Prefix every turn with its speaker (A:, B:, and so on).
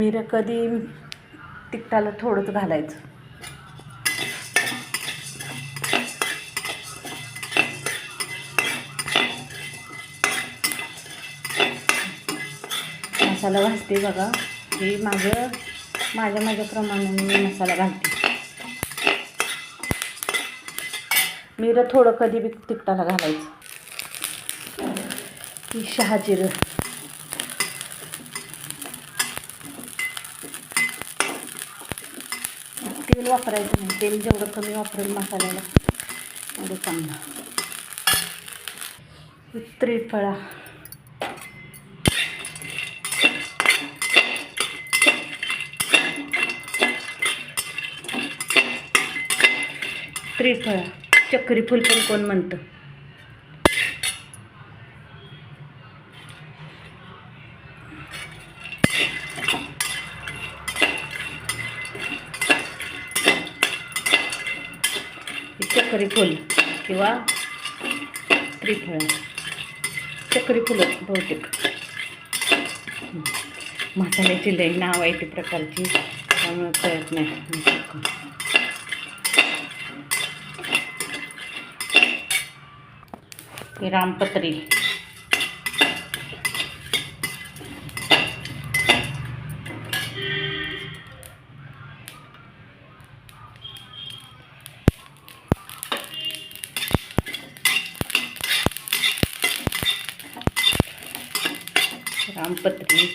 A: मिरं कधी तिखटाला थोडंच घालायचं. मसाला घालते बघा. हे माझ्या प्रमाणाने मी मसाला घालते. मिरं थोडं कधी बी तिखटाला घालायचं. ही शहाजिरं, तेल वापरायचं नाही. तेल जेवढं कमी वापरेल मसाल्याला एवढं चांगलं. त्रिफळा, चक्री फुल पण कोण म्हणतं. चक्री फुल किंवा त्रिफळा, चक्री फुलं बहुतेक. मसाल्याची लई नाव आहे ती प्रकारची, त्यामुळे कळत नाही. रामपत्री, रामपत्री